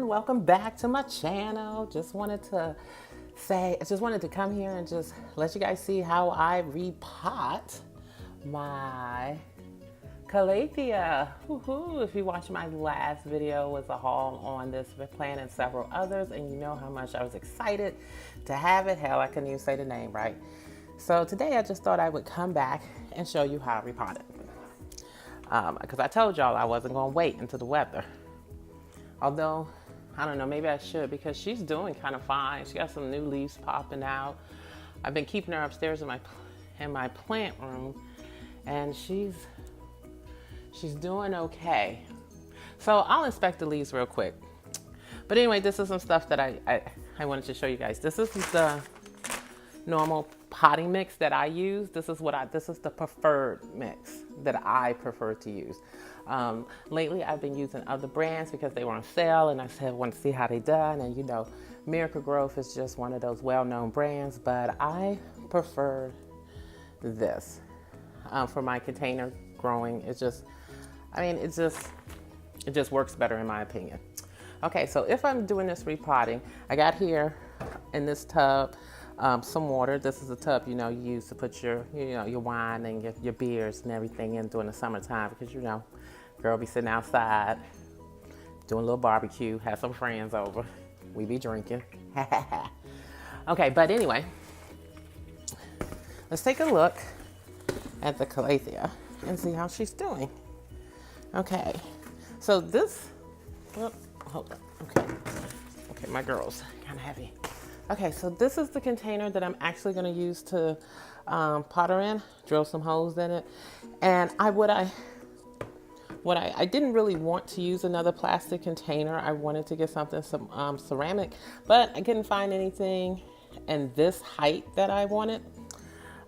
welcome back to my channel. Just wanted to come here and just let you guys see how I repot my Calathea. Woohoo! If you watched my last video, was a haul on this plant and several others, and you know how much I was excited to have it. Hell, I couldn't even say the name right. So today I just thought I would come back and show you how I repot it. Because I told y'all I wasn't going to wait until the weather. Although, I don't know, maybe I should, because she's doing kind of fine. She got some new leaves popping out. I've been keeping her upstairs in my plant room, and she's doing okay. So I'll inspect the leaves real quick. But anyway, this is some stuff that I wanted to show you guys. This is the normal potting mix that I use. This is the preferred mix that I prefer to use. Lately I've been using other brands because they were on sale, and I said I want to see how they done. And you know, Miracle Growth is just one of those well-known brands, but I prefer this for my container growing. It just works better in my opinion. Okay, so if I'm doing this repotting, I got here in this tub some water. This is a tub, you use to put your wine and your beers and everything in during the summertime, because girl be sitting outside doing a little barbecue, have some friends over, we be drinking. Okay, but anyway, let's take a look at the Calathea and see how she's doing. Okay, so this, oh, hold on, okay, my girl's kind of heavy. Okay, so this is the container that I'm actually going to use to pot her in, drill some holes in it. And I didn't really want to use another plastic container. I wanted to get some ceramic, but I couldn't find anything in this height that I wanted.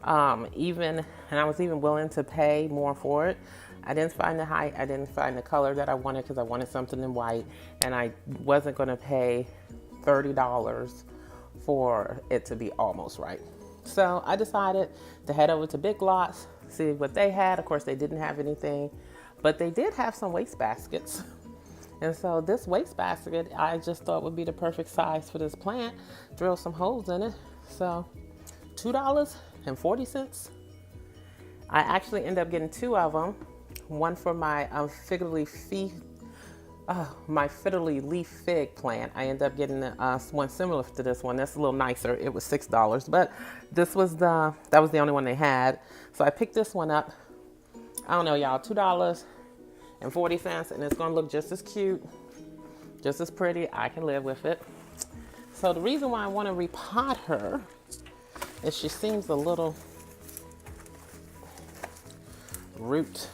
And I was even willing to pay more for it. I didn't find the height. I didn't find the color that I wanted, because I wanted something in white, and I wasn't going to pay $30 for it to be almost right. So I decided to head over to Big Lots, see what they had. Of course, they didn't have anything, but they did have some waste baskets. And so this waste basket, I just thought would be the perfect size for this plant. Drill some holes in it. So $2.40. I actually ended up getting two of them. One for my fiddly leaf fig plant. I ended up getting one similar to this one. That's a little nicer. It was $6, but that was the only one they had. So I picked this one up. I don't know, y'all, $2.40, and it's gonna look just as cute, just as pretty. I can live with it. So the reason why I want to repot her is she seems a little root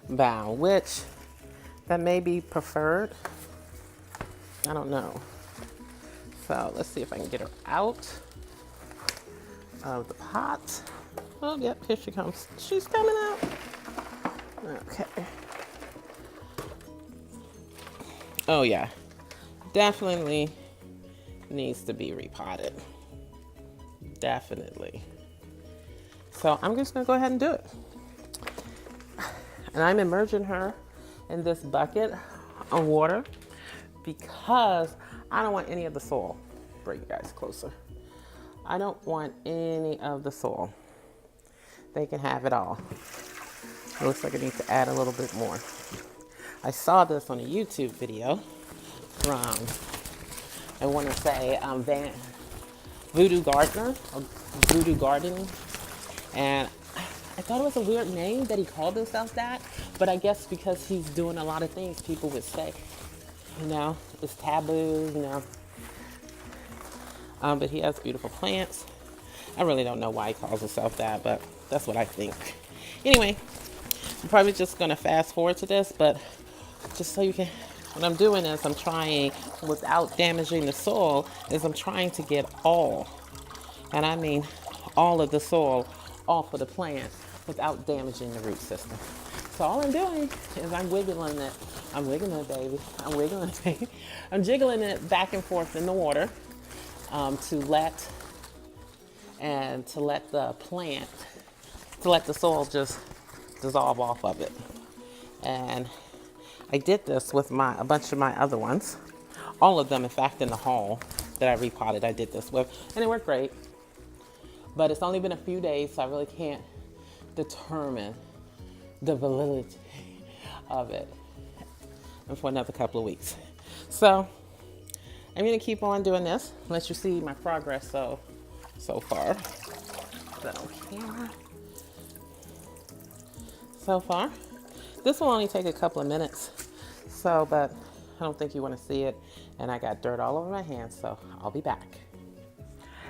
bound, which that may be preferred. I don't know. So let's see if I can get her out of the pot. Oh, yep, here she comes. She's coming out. Okay. Oh yeah, definitely needs to be repotted. Definitely. So I'm just gonna go ahead and do it. And I'm immersing her in this bucket of water because I don't want any of the soil. Bring you guys closer. I don't want any of the soil. They can have it all. It looks like I need to add a little bit more. I saw this on a YouTube video from, I want to say, Voodoo Gardener, or Voodoo Gardening. And I thought it was a weird name that he called himself that, but I guess because he's doing a lot of things, people would say, it's taboo, but he has beautiful plants. I really don't know why he calls himself that, but that's what I think. Anyway, I'm probably just gonna fast forward to this, but just so you can, what I'm doing is I'm trying, without damaging the soil, I'm trying to get all, and I mean all of the soil off of the plant without damaging the root system. So all I'm doing is I'm wiggling it. I'm wiggling it, baby. I'm wiggling it, baby. I'm jiggling it back and forth in the water to let the soil just dissolve off of it. And I did this with a bunch of my other ones. All of them, in fact, in the haul that I repotted, I did this with, and it worked great. But it's only been a few days, so I really can't determine the validity of it, and for another couple of weeks. So I'm gonna keep on doing this, let you see my progress so far. So far, this will only take a couple of minutes. So, but I don't think you want to see it, and I got dirt all over my hands, so I'll be back.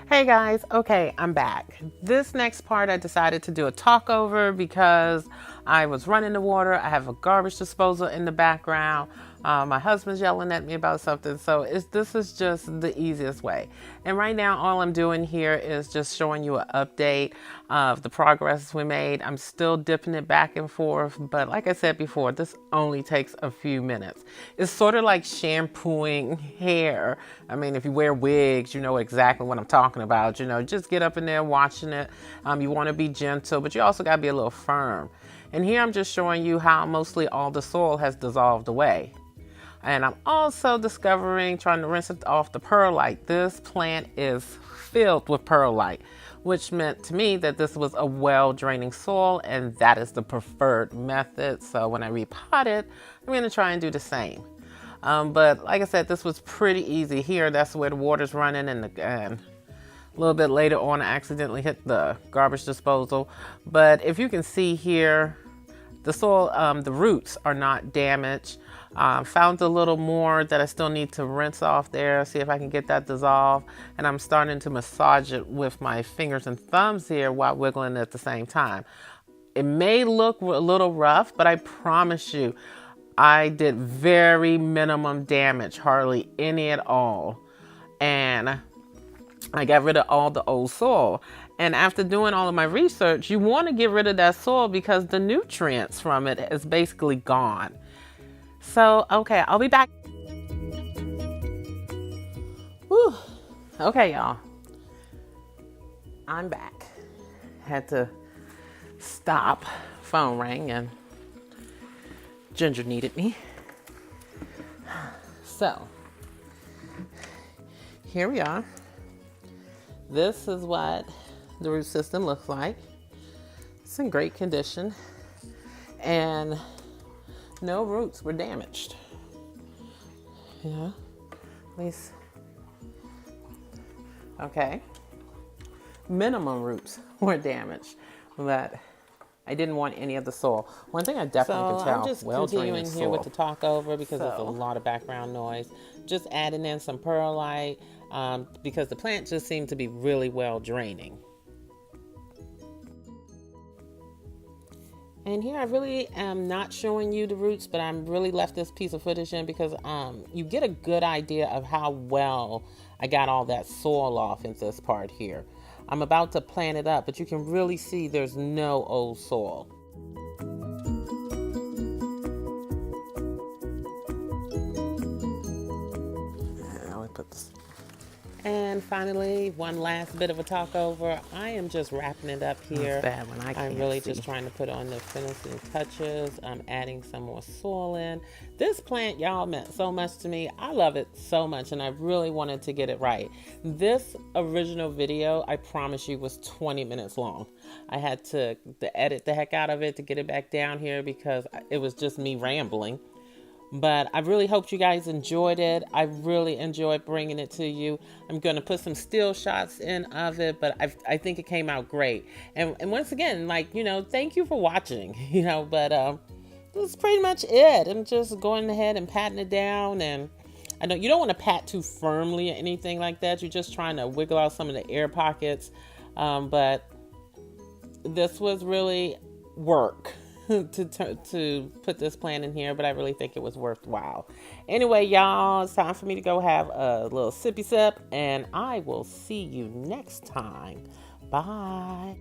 Hey guys, okay, I'm back. This next part I decided to do a talk over because I was running the water. I have a garbage disposal in the background. My husband's yelling at me about something, so this is just the easiest way. And right now, all I'm doing here is just showing you an update of the progress we made. I'm still dipping it back and forth, but like I said before, this only takes a few minutes. It's sort of like shampooing hair. I mean, if you wear wigs, you know exactly what I'm talking about. You know, just get up in there watching it. You want to be gentle, but you also got to be a little firm. And here I'm just showing you how mostly all the soil has dissolved away. And I'm also trying to rinse it off the perlite. This plant is filled with perlite, which meant to me that this was a well-draining soil, and that is the preferred method. So when I repot it, I'm going to try and do the same. But like I said, this was pretty easy. Here, that's where the water's running, and a little bit later on, I accidentally hit the garbage disposal. But if you can see here, the soil, the roots are not damaged. Found a little more that I still need to rinse off there, see if I can get that dissolved. And I'm starting to massage it with my fingers and thumbs here while wiggling it at the same time. It may look a little rough, but I promise you, I did very minimum damage, hardly any at all. And I got rid of all the old soil. And after doing all of my research, you want to get rid of that soil because the nutrients from it is basically gone. So, okay, I'll be back. Whew. Okay, y'all. I'm back. Had to stop. Phone rang and Ginger needed me. So, here we are. This is what the root system looks like. It's in great condition. And no roots were damaged. You know, at least, okay. Minimum roots were damaged, but I didn't want any of the soil. One thing I definitely could tell. I'm just continuing here with the talk over because there's a lot of background noise. Just adding in some perlite because the plant just seemed to be really well draining. And here I really am not showing you the roots, but I'm really left this piece of footage in because you get a good idea of how well I got all that soil off in this part here. I'm about to plant it up, but you can really see there's no old soil. Now we put this. And finally, one last bit of a talk over. I am just wrapping it up here. That's bad when I can't I'm really just trying to put on the finishing touches. I'm adding some more soil in. This plant, y'all, meant so much to me. I love it so much, and I really wanted to get it right. This original video, I promise you, was 20 minutes long. I had to edit the heck out of it to get it back down here because it was just me rambling. But I really hoped you guys enjoyed it. I really enjoyed bringing it to you. I'm going to put some still shots in of it, but I think it came out great. And once again, like, you know, thank you for watching, you know, but that's pretty much it. I'm just going ahead and patting it down. And I know you don't want to pat too firmly or anything like that. You're just trying to wiggle out some of the air pockets. But this was really work. to put this plant in here, but I really think it was worthwhile. Anyway, y'all, it's time for me to go have a little sippy sip, and I will see you next time. Bye.